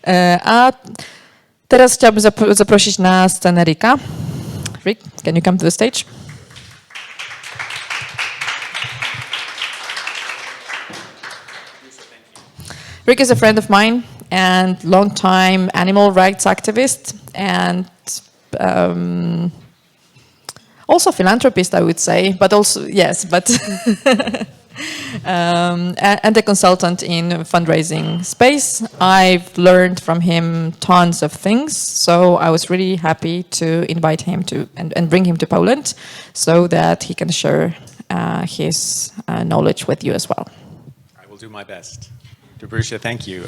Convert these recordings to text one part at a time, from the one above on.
A teraz chciałabym zaprosić na scenę Ricka. Rick, can you come to the stage? Rick is a friend of mine and long-time animal rights activist and also philanthropist, I would say, but also, yes, but and a consultant in fundraising space. I've learned from him tons of things, so I was really happy to invite him to and bring him to Poland so that he can share his knowledge with you as well. I will do my best. Dobrusha, thank you.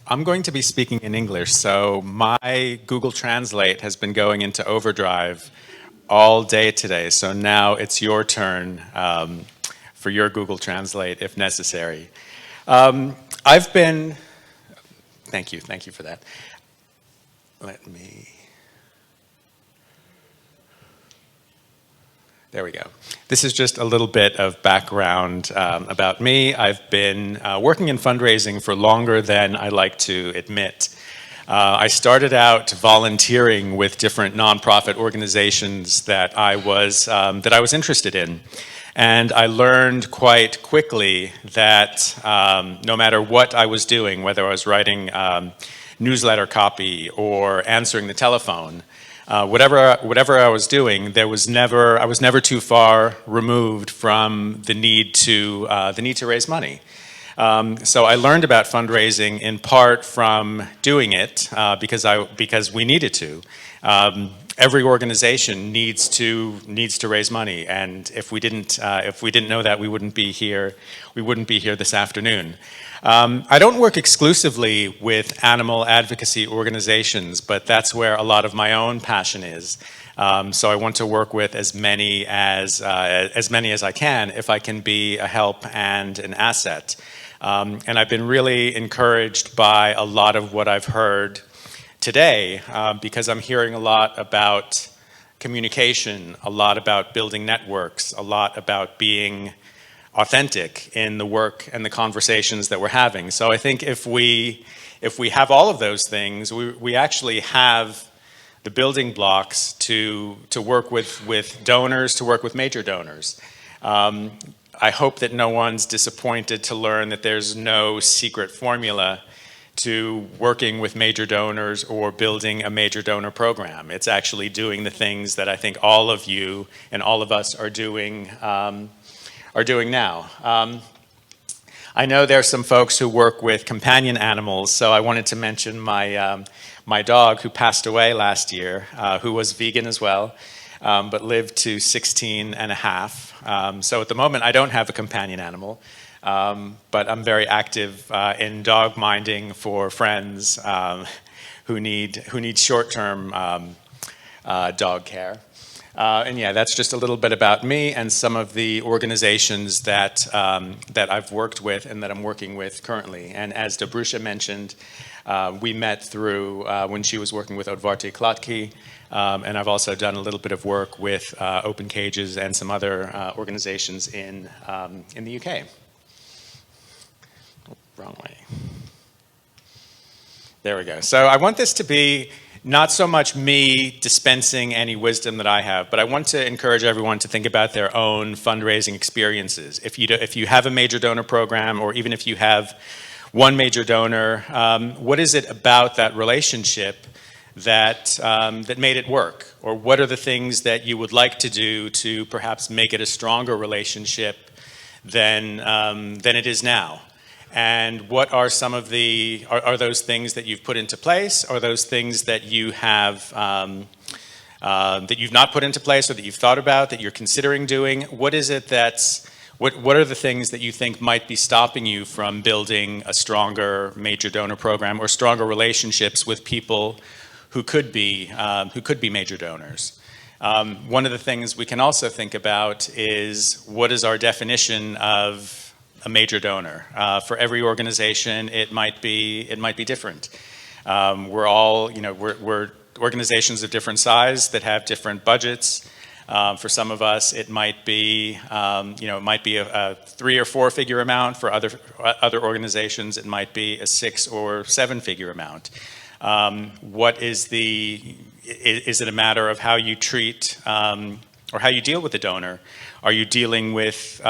I'm going to be speaking in English, so my Google Translate has been going into overdrive all day today, so now it's your turn for your Google Translate if necessary. Thank you for that. There we go. This is just a little bit of background about me. I've been working in fundraising for longer than I like to admit. I started out volunteering with different nonprofit organizations that I was interested in. And I learned quite quickly that no matter what I was doing, whether I was writing newsletter copy or answering the telephone, whatever I was doing, I was never too far removed from the need to raise money. So I learned about fundraising in part from doing it because we needed to. Every organization needs to raise money, and if we didn't know that, we wouldn't be here. We wouldn't be here this afternoon. I don't work exclusively with animal advocacy organizations, but that's where a lot of my own passion is. So I want to work with as many as I can, if I can be a help and an asset. And I've been really encouraged by a lot of what I've heard today, because I'm hearing a lot about communication, a lot about building networks, a lot about being authentic in the work and the conversations that we're having. So I think if we have all of those things, we actually have the building blocks to work with donors, to work with major donors. I hope that no one's disappointed to learn that there's no secret formula to working with major donors or building a major donor program. It's actually doing the things that I think all of you and all of us are doing now. I know there are some folks who work with companion animals, so I wanted to mention my dog who passed away last year, who was vegan as well, but lived to 16 and a half. So at the moment I don't have a companion animal. But I'm very active in dog minding for friends who need short-term dog care. And yeah, that's just a little bit about me and some of the organizations that I've worked with and that I'm working with currently. And as Dobrusha mentioned, we met through when she was working with Odvarty Klatki, and I've also done a little bit of work with Open Cages and some other organizations in the UK. Wrong way. There we go. So I want this to be not so much me dispensing any wisdom that I have, but I want to encourage everyone to think about their own fundraising experiences. If you have a major donor program, or even if you have one major donor, what is it about that relationship that made it work? Or what are the things that you would like to do to perhaps make it a stronger relationship than it is now? And what are some of are those things that you've put into place? Are those things that you have, that you've not put into place, or that you've thought about, that you're considering doing? What is it what are the things that you think might be stopping you from building a stronger major donor program or stronger relationships with people who could be major donors? One of the things we can also think about is, what is our definition of a major donor? For every organization, it might be different. We're all, we're organizations of different size that have different budgets. For some of us, it might be, it might be a 3 or 4 figure amount. For other organizations, it might be a 6 or 7 figure amount. Is it a matter of how you treat or how you deal with the donor? Are you dealing with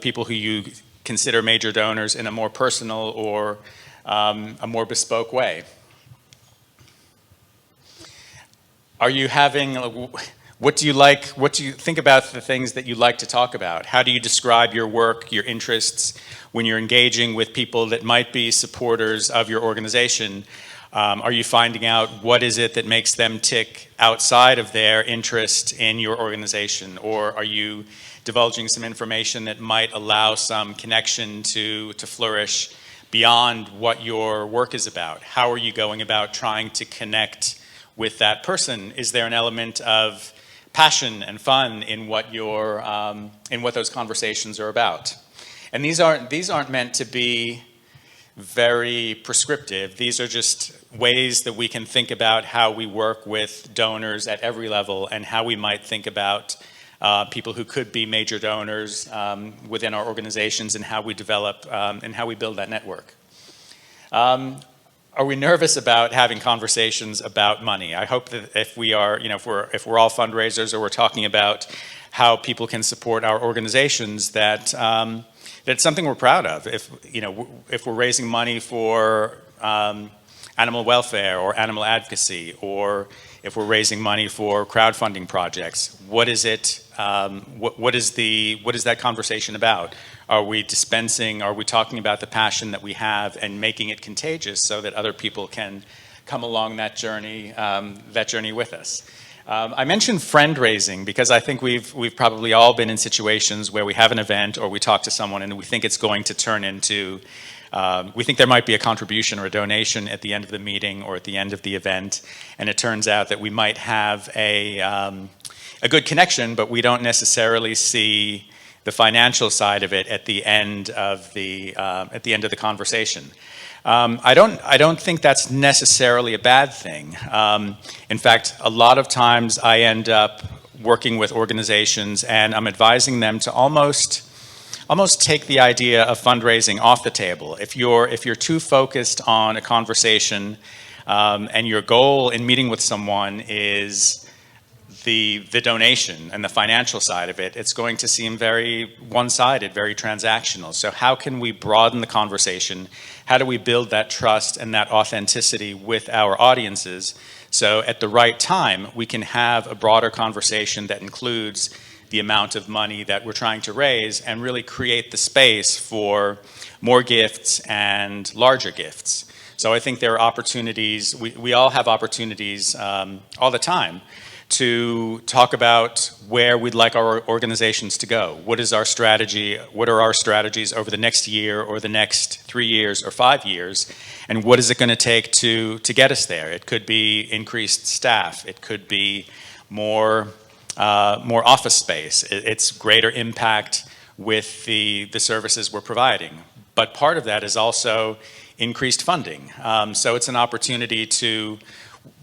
people who you consider major donors in a more personal or a more bespoke way? Are you having, what do you think about the things that you like to talk about? How do you describe your work, your interests, when you're engaging with people that might be supporters of your organization? Are you finding out what is it that makes them tick outside of their interest in your organization? Or are you divulging some information that might allow some connection to flourish beyond what your work is about? How are you going about trying to connect with that person? Is there an element of passion and fun in what those conversations are about? And these aren't meant to be very prescriptive. These are just ways that we can think about how we work with donors at every level and how we might think about people who could be major donors within our organizations and how we develop and how we build that network. Are we nervous about having conversations about money? I hope that if we are, if we're all fundraisers or we're talking about how people can support our organizations, that it's something we're proud of. If we're raising money for animal welfare or animal advocacy, or if we're raising money for crowdfunding projects, what is it? What is that conversation about? Are we talking about the passion that we have and making it contagious so that other people can come along that journey with us? I mentioned friend raising because I think we've probably all been in situations where we have an event or we talk to someone and we think it's going to turn into, we think there might be a contribution or a donation at the end of the meeting or at the end of the event, and it turns out that we might have a good connection, but we don't necessarily see the financial side of it at the end of the conversation. I don't think that's necessarily a bad thing. In fact, a lot of times I end up working with organizations and I'm advising them to almost take the idea of fundraising off the table. If you're too focused on a conversation and your goal in meeting with someone is the donation and the financial side of it, it's going to seem very one-sided, very transactional. So how can we broaden the conversation? How do we build that trust and that authenticity with our audiences so at the right time we can have a broader conversation that includes the amount of money that we're trying to raise and really create the space for more gifts and larger gifts? So I think there are opportunities, we all have opportunities all the time to talk about where we'd like our organizations to go. What is our strategy? What are our strategies over the next year or the next 3 years or 5 years? And what is it going to take to get us there? It could be increased staff. It could be more office space. It's greater impact with the services we're providing. But part of that is also increased funding. So it's an opportunity to,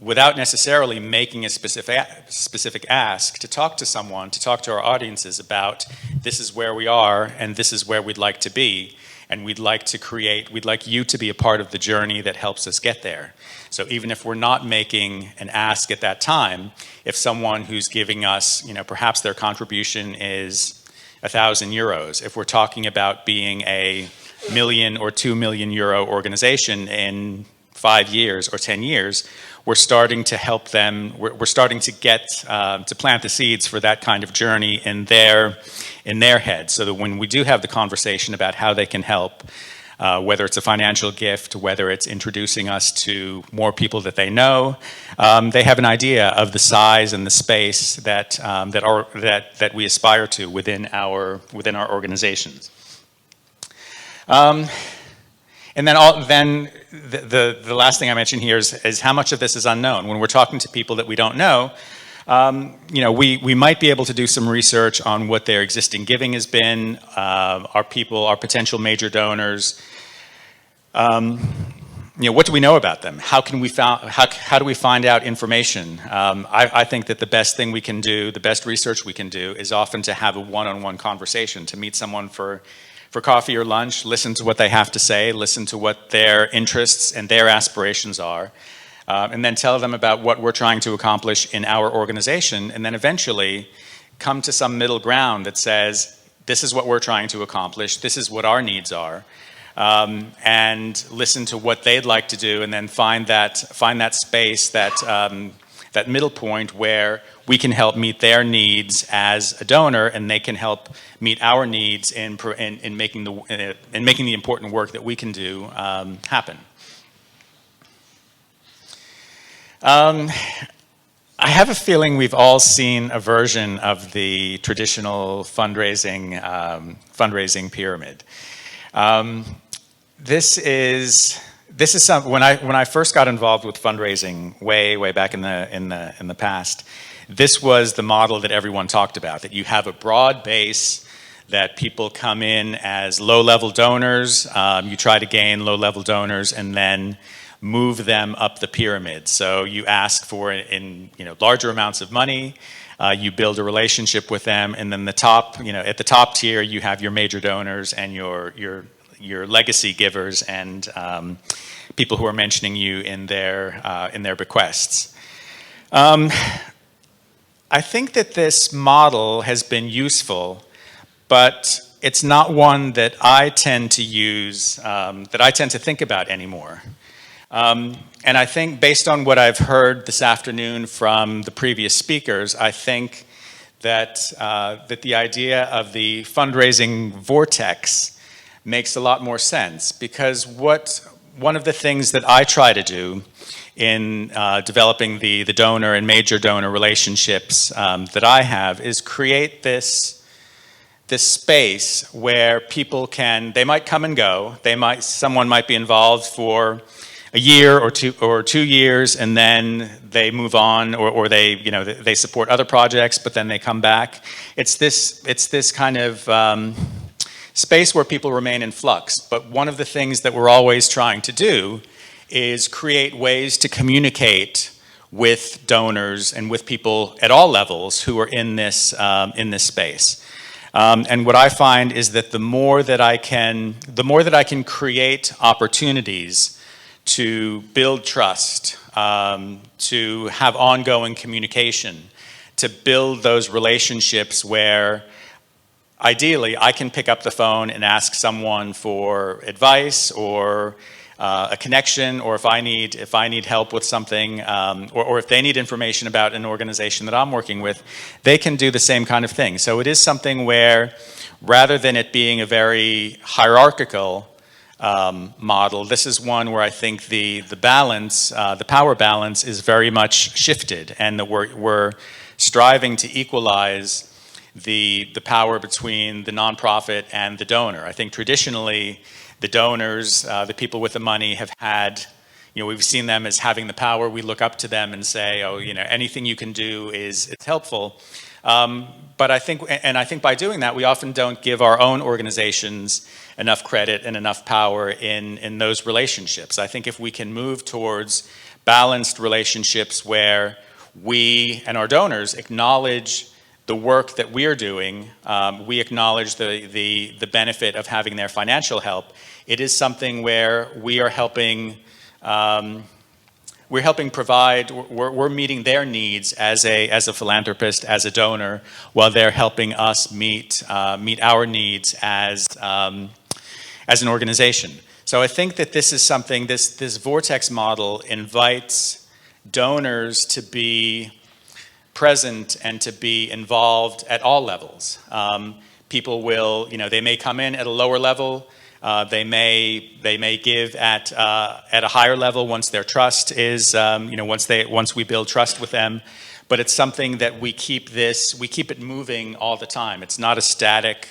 without necessarily making a specific ask, to talk to someone, to talk to our audiences about this is where we are and this is where we'd like to be, and we'd like you to be a part of the journey that helps us get there. So even if we're not making an ask at that time, if someone who's giving us, perhaps their contribution is €1,000, if we're talking about being a €1 million or €2 million organization in 5 years or 10 years, we're starting to help them, we're starting to get, to plant the seeds for that kind of journey in their heads, so that when we do have the conversation about how they can help, whether it's a financial gift, whether it's introducing us to more people that they know, they have an idea of the size and the space that we aspire to within our organizations. And then the last thing I mention here is how much of this is unknown. When we're talking to people that we don't know, we might be able to do some research on what their existing giving has been, our potential major donors. what do we know about them? How do we find out information? I think that the best thing we can do, the best research we can do, is often to have a one-on-one conversation, to meet someone for coffee or lunch, listen to what they have to say, listen to what their interests and their aspirations are, and then tell them about what we're trying to accomplish in our organization, and then eventually come to some middle ground that says, this is what we're trying to accomplish, this is what our needs are, and listen to what they'd like to do, and then find that space, that middle point where we can help meet their needs as a donor, and they can help meet our needs in making the important work that we can do happen. I have a feeling we've all seen a version of the traditional fundraising pyramid. This is some, when I first got involved with fundraising way back in the past. This was the model that everyone talked about, that you have a broad base, that people come in as low-level donors, you try to gain low-level donors, and then move them up the pyramid. So you ask for larger amounts of money, you build a relationship with them, and then at the top tier you have your major donors and your legacy givers and people who are mentioning you in their bequests. I think that this model has been useful, but it's not one that I tend to use, that I tend to think about anymore. And I think, based on what I've heard this afternoon from the previous speakers, I think that the idea of the fundraising vortex makes a lot more sense, because one of the things that I try to do in developing the donor and major donor relationships that I have is create this space where people they might come and go. Someone might be involved for a year or 2 years, and then they move on, or they support other projects, but then they come back. It's this kind of space where people remain in flux. But one of the things that we're always trying to do is create ways to communicate with donors and with people at all levels who are in this space. And what I find is that the more that I can create opportunities to build trust, to have ongoing communication, to build those relationships where ideally I can pick up the phone and ask someone for advice or a connection, or if I need help with something, or if they need information about an organization that I'm working with, they can do the same kind of thing. So it is something where, rather than it being a very hierarchical model, this is one where I think the balance, the power balance, is very much shifted, and that we're striving to equalize the power between the nonprofit and the donor. I think traditionally the donors, the people with the money, have had, we've seen them as having the power. We look up to them and say, oh, anything you can do it's helpful. But I think by doing that, we often don't give our own organizations enough credit and enough power in those relationships. I think if we can move towards balanced relationships where we and our donors acknowledge the work that we're doing, we acknowledge the benefit of having their financial help, it is something where we are helping provide, we're meeting their needs as a philanthropist, as a donor, while they're helping us meet our needs as an organization. So I think that this is something, this vortex model invites donors to be present and to be involved at all levels. People will, they may come in at a lower level. They may give at a higher level once their trust is, once we build trust with them. But it's something that we keep it moving all the time. It's not a static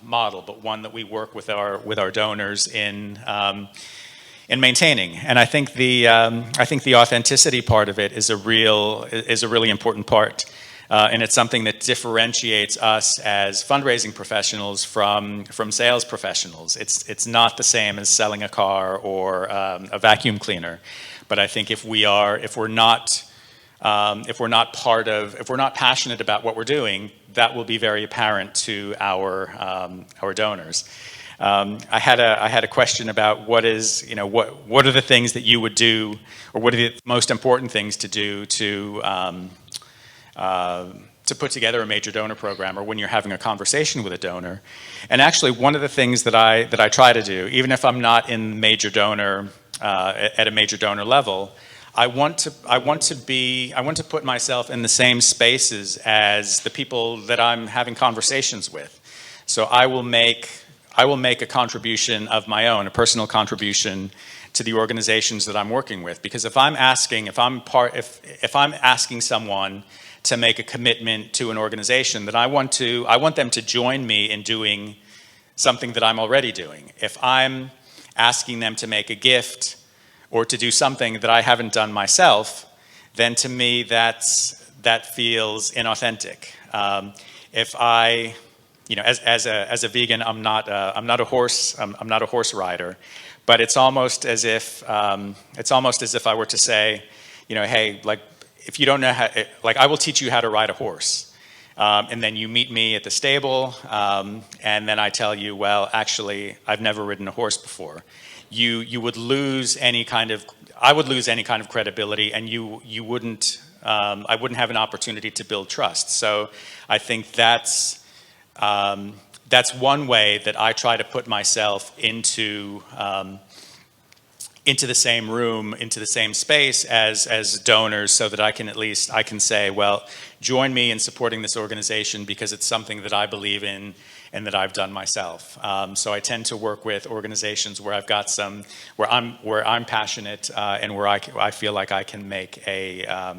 model, but one that we work with our donors in maintaining. And I think the authenticity part of it is a really important part. And it's something that differentiates us as fundraising professionals from sales professionals. It's not the same as selling a car or a vacuum cleaner. But I think if we're not passionate about what we're doing, that will be very apparent to our donors. I had a question about what are the things that you would do, or what are the most important things to do to put together a major donor program, or when you're having a conversation with a donor. And actually, one of the things that I try to do, even if I'm not in major donor at a major donor level, I want to put myself in the same spaces as the people that I'm having conversations with. So I will make a contribution of my own, a personal contribution to the organizations that I'm working with. Because if I'm asking someone to make a commitment to an organization, then I want them to join me in doing something that I'm already doing. If I'm asking them to make a gift or to do something that I haven't done myself, then to me that feels inauthentic. If I, as a vegan, I'm not a horse rider, but it's almost as if I were to say, hey, like, if you don't know how, I will teach you how to ride a horse. And then you meet me at the stable, and then I tell you, well, actually, I've never ridden a horse before. You would lose any kind of, I would lose any kind of credibility, and you wouldn't, I wouldn't have an opportunity to build trust. So I think that's one way that I try to put myself into the same room, into the same space as donors, so that I can say, well, join me in supporting this organization because it's something that I believe in and that I've done myself. So I tend to work with organizations where I've got where I'm passionate and where I feel like I can make a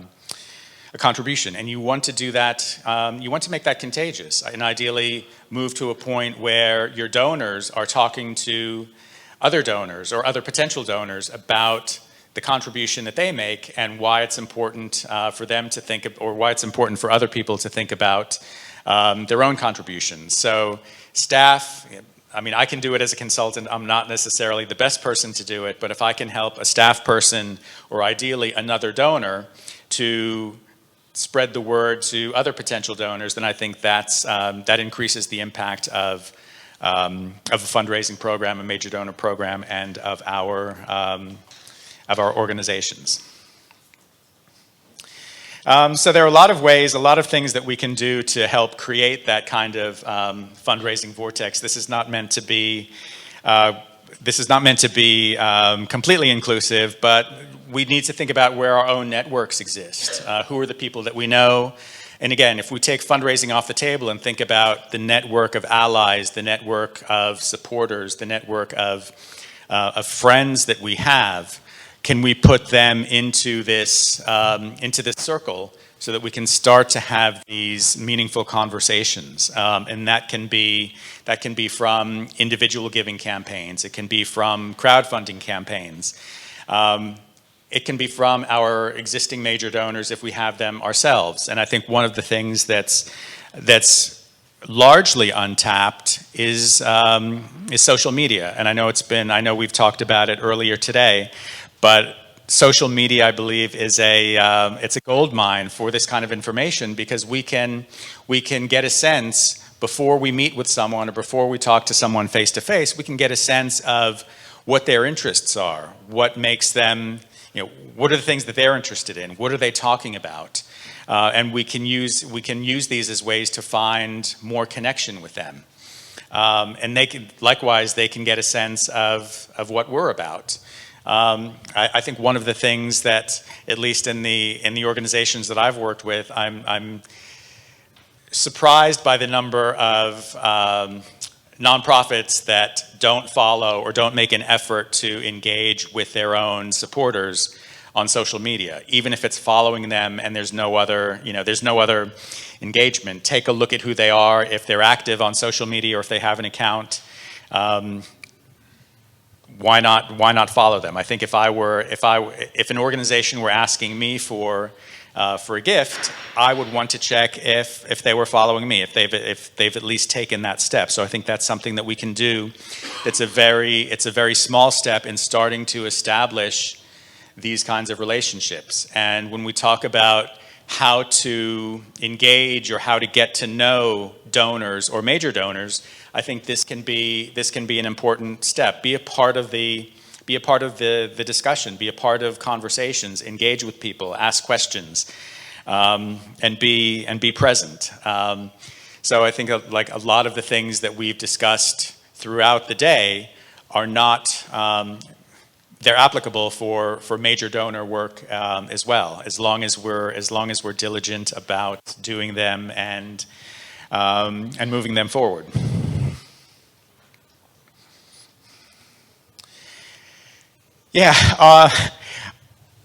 contribution. And you want to do that, you want to make that contagious, and ideally move to a point where your donors are talking to other donors or other potential donors about the contribution that they make and why it's important for them to think, or why it's important for other people to think about their own contributions. So staff, I mean, I can do it as a consultant. I'm not necessarily the best person to do it, but if I can help a staff person, or ideally another donor, to spread the word to other potential donors, then I think that increases the impact of a fundraising program, a major donor program, and of our organizations. So there are a lot of ways, a lot of things that we can do to help create that kind of fundraising vortex. This is not meant to be completely inclusive, but we need to think about where our own networks exist. Who are the people that we know? And again, if we take fundraising off the table and think about the network of allies, the network of supporters, the network of friends that we have, can we put them into this circle so that we can start to have these meaningful conversations? And that can be from individual giving campaigns. It can be from crowdfunding campaigns. It can be from our existing major donors if we have them ourselves. And I think one of the things that's largely untapped is social media. And I know we've talked about it earlier today, but social media, I believe, is it's a gold mine for this kind of information, because we can get a sense before we meet with someone or before we talk to someone face to face. We can get a sense of what their interests are, what makes them. What are the things that they're interested in? What are they talking about? And we can use these as ways to find more connection with them. And they can get a sense of what we're about. I think one of the things that, at least in the organizations that I've worked with, I'm surprised by the number of nonprofits that don't follow or don't make an effort to engage with their own supporters on social media, even if it's following them and there's no other engagement. Take a look at who they are, if they're active on social media or if they have an account. Why not follow them? I think if an organization were asking me for for a gift, I would want to check if they were following me, if they've at least taken that step. So I think that's something that we can do. It's a very small step in starting to establish these kinds of relationships. And when we talk about how to engage or how to get to know donors or major donors, I think this can be an important step. Be a part of the discussion, be a part of conversations, engage with people, ask questions, and be present. So I think like a lot of the things that we've discussed throughout the day are not, they're applicable for major donor work as well, as long as we're diligent about doing them and moving them forward. Yeah,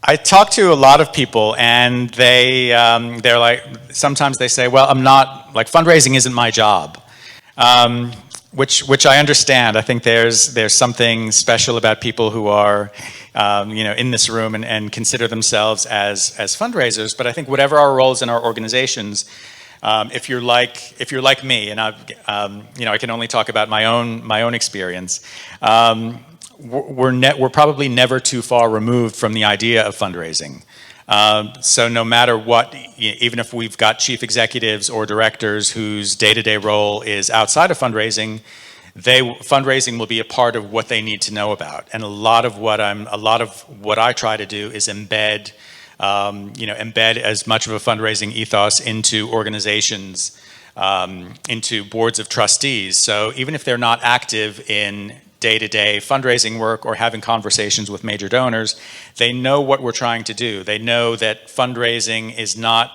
I talk to a lot of people, and they're like, sometimes they say, well, I'm not, like, fundraising isn't my job, which I understand. I think there's something special about people who are, in this room and consider themselves as fundraisers. But I think whatever our roles in our organizations, if you're like me, and I can only talk about my own experience. We're probably never too far removed from the idea of fundraising. So no matter what, even if we've got chief executives or directors whose day-to-day role is outside of fundraising, fundraising will be a part of what they need to know about. And a lot of what I try to do is embed as much of a fundraising ethos into organizations, into boards of trustees. So even if they're not active in day-to-day fundraising work or having conversations with major donors, they know what we're trying to do. They know that fundraising is not,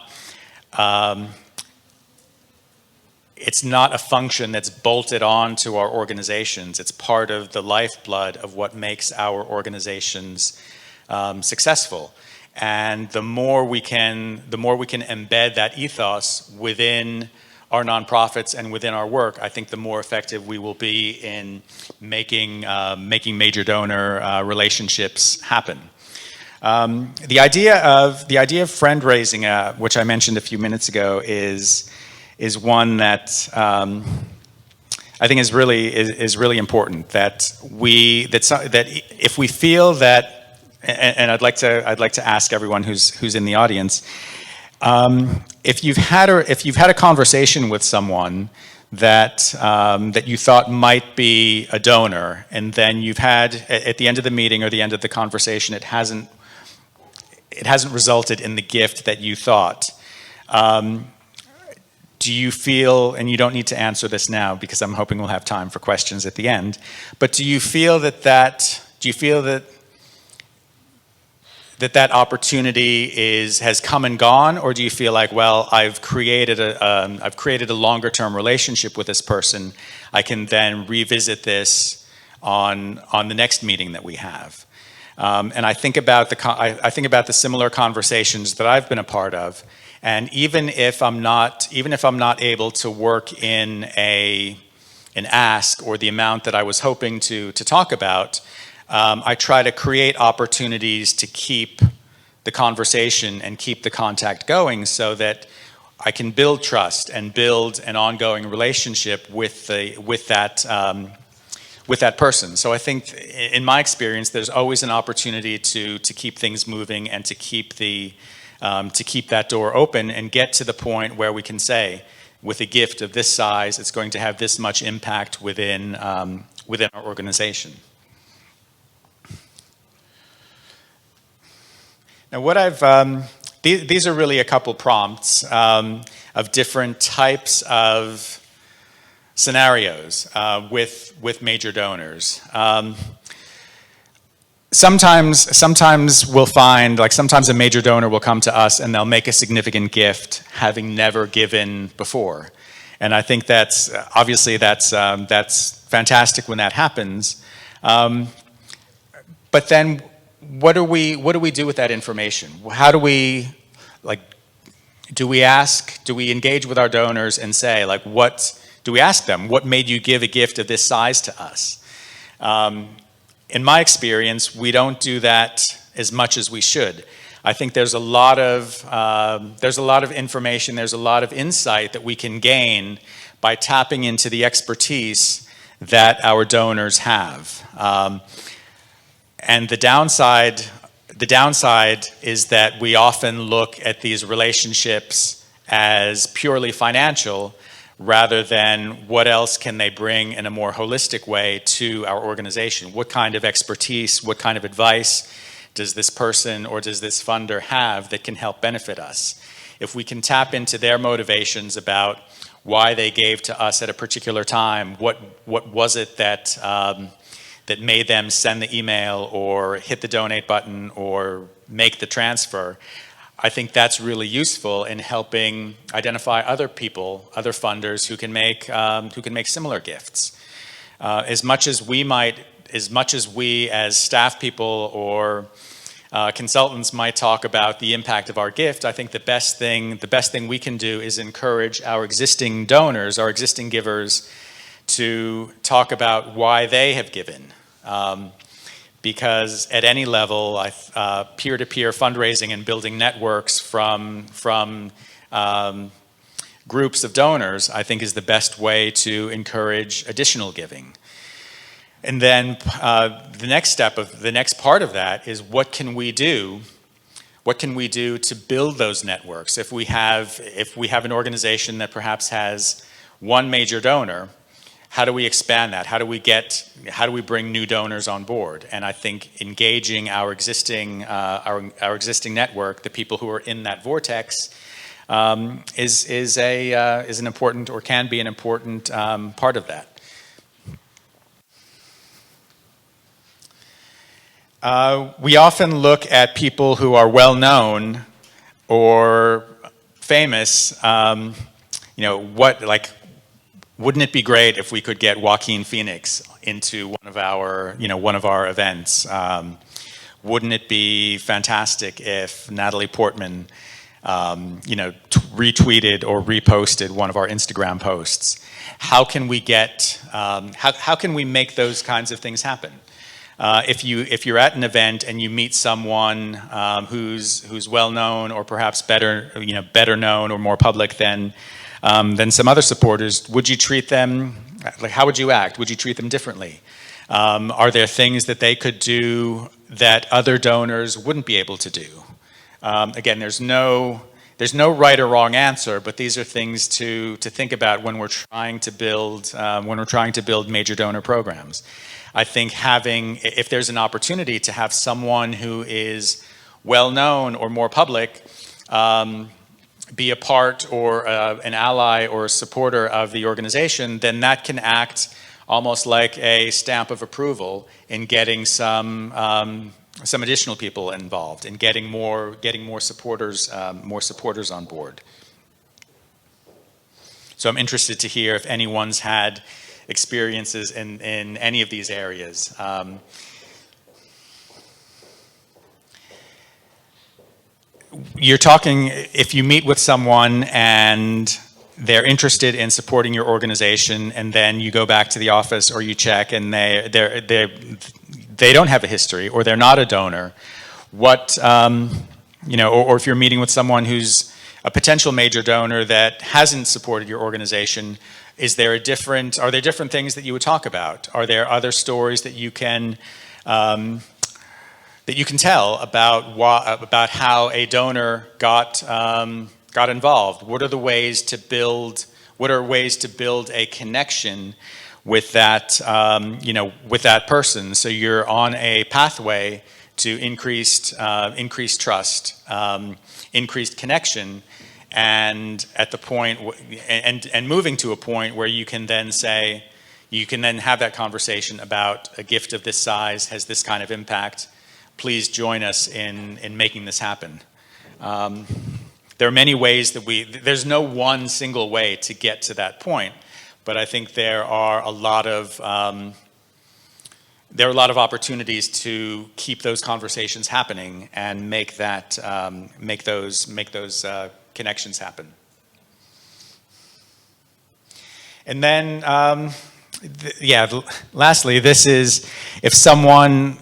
it's not a function that's bolted on to our organizations. It's part of the lifeblood of what makes our organizations successful. And the more we can embed that ethos within our nonprofits and within our work, I think the more effective we will be in making major donor relationships happen. The idea of friend raising, which I mentioned a few minutes ago, is one that I think is really important. That if we feel that, and I'd like to ask everyone who's in the audience. If you've had a conversation with someone that you thought might be a donor, and then you've had at the end of the meeting or the end of the conversation, it hasn't resulted in the gift that you thought. Do you feel, and you don't need to answer this now because I'm hoping we'll have time for questions at the end, but do you feel that opportunity has come and gone, or do you feel like, well, I've created a longer term relationship with this person. I can then revisit this on the next meeting that we have. And I think about the similar conversations that I've been a part of. And even if I'm not able to work in an ask or the amount that I was hoping to talk about, I try to create opportunities to keep the conversation and keep the contact going so that I can build trust and build an ongoing relationship with that person. So I think, in my experience, there's always an opportunity to keep things moving and to keep that door open and get to the point where we can say, with a gift of this size, it's going to have this much impact within our organization. Now, these are really a couple prompts of different types of scenarios with major donors. Sometimes we'll find, like, sometimes a major donor will come to us and they'll make a significant gift having never given before. And I think that's fantastic when that happens. But then what do we do with that information? How do we, do we engage with our donors and say, do we ask them, what made you give a gift of this size to us? In my experience, we don't do that as much as we should. I think there's a lot of information, there's a lot of insight that we can gain by tapping into the expertise that our donors have. And the downside is that we often look at these relationships as purely financial rather than what else can they bring in a more holistic way to our organization. What kind of expertise, what kind of advice does this person or does this funder have that can help benefit us? If we can tap into their motivations about why they gave to us at a particular time, what was it that that made them send the email or hit the donate button or make the transfer, I think that's really useful in helping identify other people, other funders who can make similar gifts. As much as we as staff people or consultants might talk about the impact of our gift, I think the best thing we can do is encourage our existing donors, our existing givers, to talk about why they have given. Because at any level, peer-to-peer fundraising and building networks from groups of donors, I think, is the best way to encourage additional giving. And then the next part of that is what can we do? What can we do to build those networks? If we have an organization that perhaps has one major donor, how do we expand that? How do we bring new donors on board? And I think engaging our existing network, the people who are in that vortex, is an important, or can be an important part of that. We often look at people who are well known or famous. Wouldn't it be great if we could get Joaquin Phoenix into one of our events? Wouldn't it be fantastic if Natalie Portman, retweeted or reposted one of our Instagram posts? How can we make those kinds of things happen? If you're at an event and you meet someone who's well known or perhaps better known or more public than some other supporters, would you treat them, how would you act? Would you treat them differently? Are there things that they could do that other donors wouldn't be able to do? Again, there's no right or wrong answer, but these are things to think about when we're trying to build major donor programs. I think if there's an opportunity to have someone who is well known or more public, be a part or an ally or a supporter of the organization, then that can act almost like a stamp of approval in getting some additional people involved, and getting more supporters on board. So I'm interested to hear if anyone's had experiences in any of these areas. You're talking, if you meet with someone and they're interested in supporting your organization, and then you go back to the office or you check and they don't have a history or they're not a donor, or if you're meeting with someone who's a potential major donor that hasn't supported your organization, are there different things that you would talk about? Are there other stories that you can tell about how a donor got involved? What are ways to build a connection with that person, so you're on a pathway to increased trust, increased connection, and at the point and moving to a point where you can then have that conversation about a gift of this size has this kind of impact. Please join us in making this happen. There are many ways there's no one single way to get to that point, but I think there are a lot of opportunities to keep those conversations happening and make those connections happen. And then, lastly, this is if someone,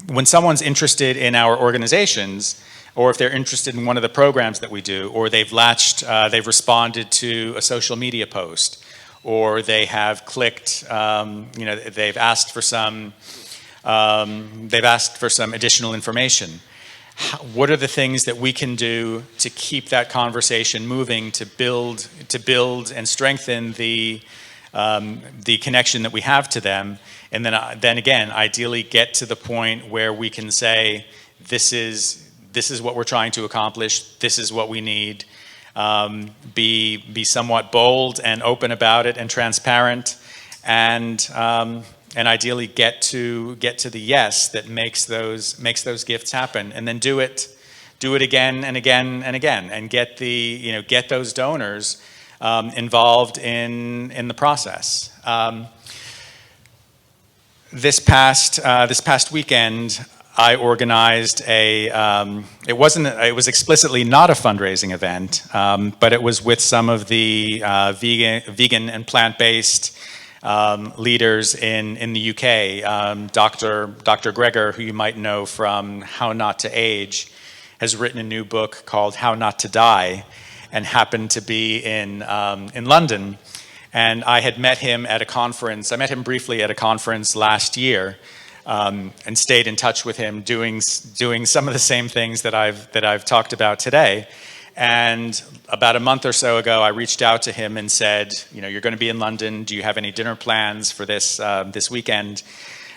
when someone's interested in our organizations, or if they're interested in one of the programs that we do, or they've responded to a social media post, or they have clicked, they've asked for some additional information. What are the things that we can do to keep that conversation moving, to build and strengthen the connection that we have to them, and then again, ideally get to the point where we can say, this is what we're trying to accomplish, this is what we need. Be somewhat bold and open about it and transparent, and ideally get to the yes that makes those gifts happen, and then do it again and again and again, and get those donors involved in the process. This past weekend, I organized it was explicitly not a fundraising event, but it was with some of the vegan and plant-based leaders in the UK. Dr. Gregor, who you might know from How Not to Age, has written a new book called How Not to Die, and happened to be in London. And I had met him at a conference. I met him briefly at a conference last year, and stayed in touch with him, doing some of the same things that I've talked about today. And about a month or so ago, I reached out to him and said, you're going to be in London. Do you have any dinner plans for this weekend?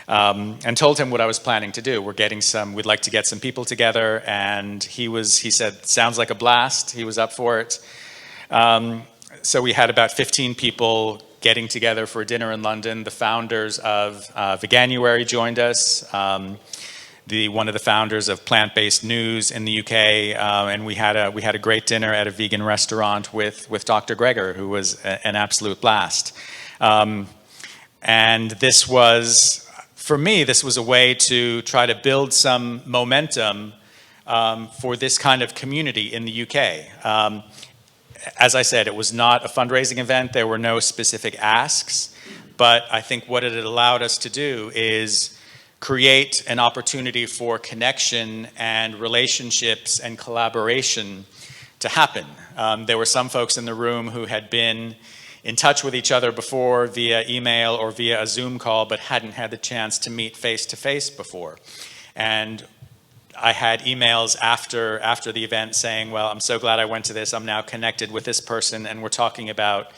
And told him what I was planning to do. We'd like to get some people together. And he said, sounds like a blast. He was up for it. So we had about 15 people getting together for a dinner in London. The founders of Veganuary joined us. One of the founders of Plant-Based News in the UK, and we had a great dinner at a vegan restaurant with Dr. Gregor, who was an absolute blast. And this was, for me, this was a way to try to build some momentum for this kind of community in the UK. As I said, it was not a fundraising event. There were no specific asks, but I think what it allowed us to do is create an opportunity for connection and relationships and collaboration to happen. There were some folks in the room who had been in touch with each other before via email or via a Zoom call, but hadn't had the chance to meet face-to-face before. And I had emails after the event saying, well, I'm so glad I went to this. I'm now connected with this person, and we're talking about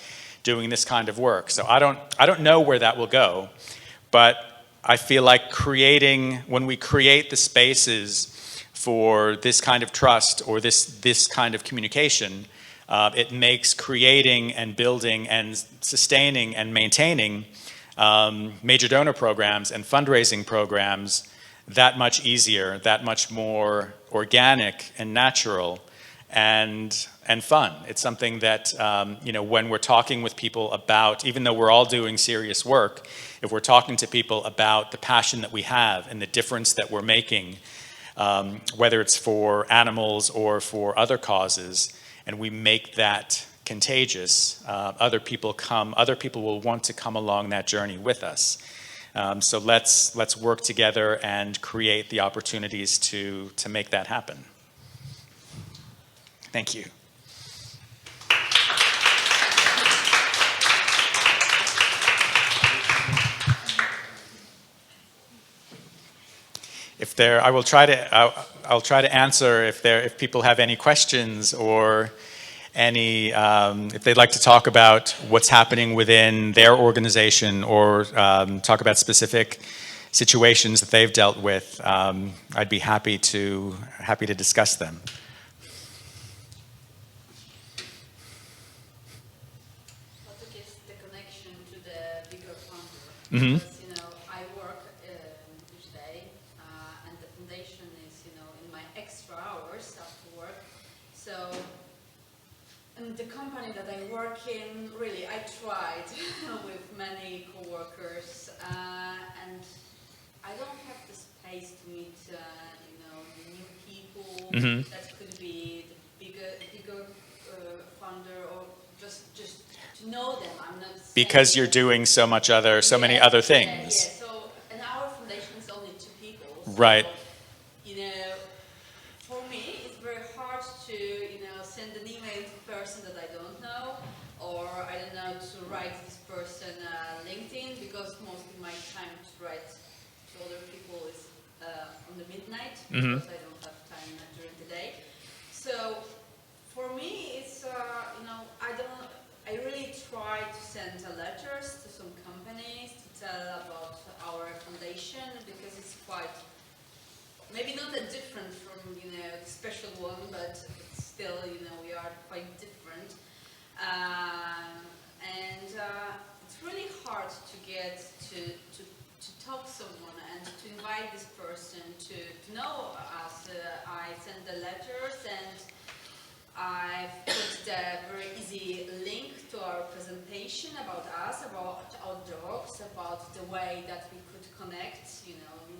doing this kind of work. So I don't know where that will go, but I feel like when we create the spaces for this kind of trust or this kind of communication, it makes creating and building and sustaining and maintaining major donor programs and fundraising programs that much easier, that much more organic and natural and fun. It's something that, when we're talking with people about, even though we're all doing serious work, if we're talking to people about the passion that we have and the difference that we're making, whether it's for animals or for other causes, and we make that contagious, other people will want to come along that journey with us. So let's work together and create the opportunities to make that happen. Thank you. I'll try to answer if people have any questions or if they'd like to talk about what's happening within their organization or talk about specific situations that they've dealt with, I'd be happy to discuss them. What is the connection to the bigger funder? Mm-hmm. Because, I work each day, and the foundation is, in my extra hours after work. So, and the company that I work in, really, I tried with many co-workers, and I don't have the space to meet, the new people. Mm-hmm. That could be the bigger funder, or just to know them. I'm not Because saying you're doing so many other things. Yeah. So, and our foundation is only 2 people. So Right. You know, for me, it's very hard to, send an email to a person that I don't know, or I don't know, to write this person LinkedIn, because mostly my time to write to other people is on the midnight, because I don't have time during the day. So for me, it's I really try to send letters to some companies to tell about our foundation, because it's quite, maybe not that different from, the special one, but it's still, we are quite different. And it's really hard to get to talk to someone and to invite this person to know us. I send the letters, and I've put the very easy link to our presentation about us, about our dogs, about the way that we could connect,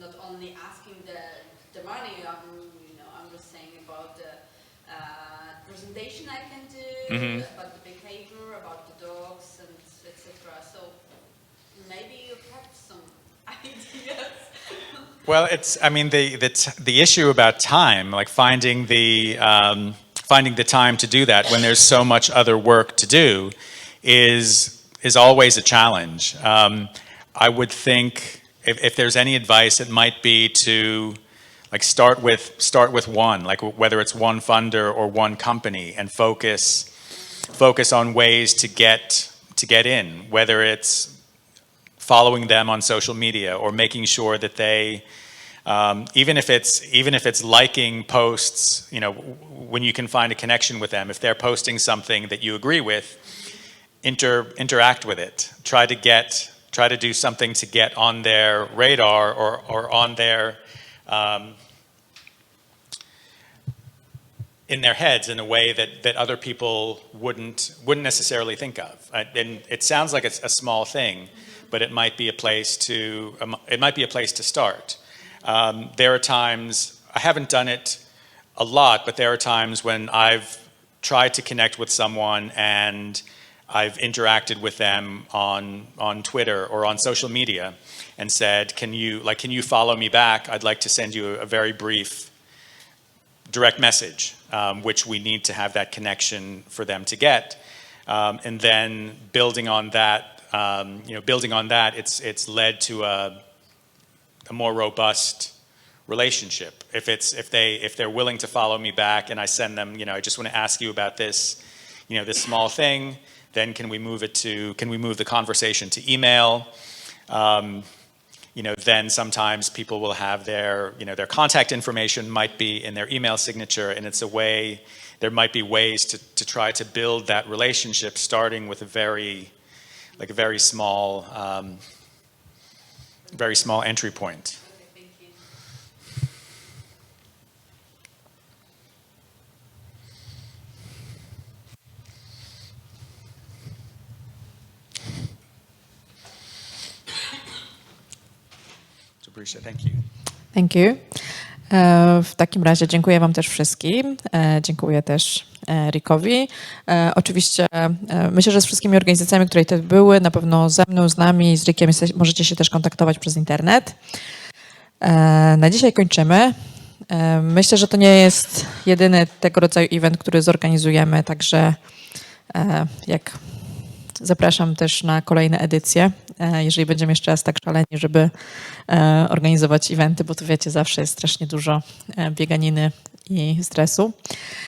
not only asking the money, I'm just saying about the presentation I can do, about the behavior, about the dogs, and etc. So maybe you have some ideas. Well, the issue about time, like finding the time to do that when there's so much other work to do, is always a challenge. I would think if there's any advice, it might be to start with one, like whether it's one funder or one company, and focus on ways to get in, whether it's following them on social media or making sure that they, even if it's liking posts, when you can find a connection with them, if they're posting something that you agree with, interact with it. Try to do something to get on their radar or on their in their heads in a way that other people wouldn't necessarily think of. And it sounds like it's a small thing, but it might be a place to start. There are times, I haven't done it a lot, but there are times when I've tried to connect with someone and I've interacted with them on Twitter or on social media and said, can you follow me back? I'd like to send you a very brief direct message, which we need to have that connection for them to get. And then building on that, it's led to a more robust relationship. If they're willing to follow me back and I send them, I just want to ask you about this, this small thing, then can we move the conversation to email? Then sometimes people will have their contact information might be in their email signature, and it's a way, there might be ways to try to build that relationship, starting with a very small entry point. Okay, thank you. Thank you. Thank you. W takim razie dziękuję wam też wszystkim. Dziękuję też Rickowi. Oczywiście myślę, że z wszystkimi organizacjami, które tutaj były, na pewno ze mną, z nami, z Rickiem możecie się też kontaktować przez internet. Na dzisiaj kończymy. Myślę, że to nie jest jedyny tego rodzaju event, który zorganizujemy, także zapraszam też na kolejne edycje, jeżeli będziemy jeszcze raz tak szaleni, żeby organizować eventy, bo tu wiecie, zawsze jest strasznie dużo bieganiny i stresu.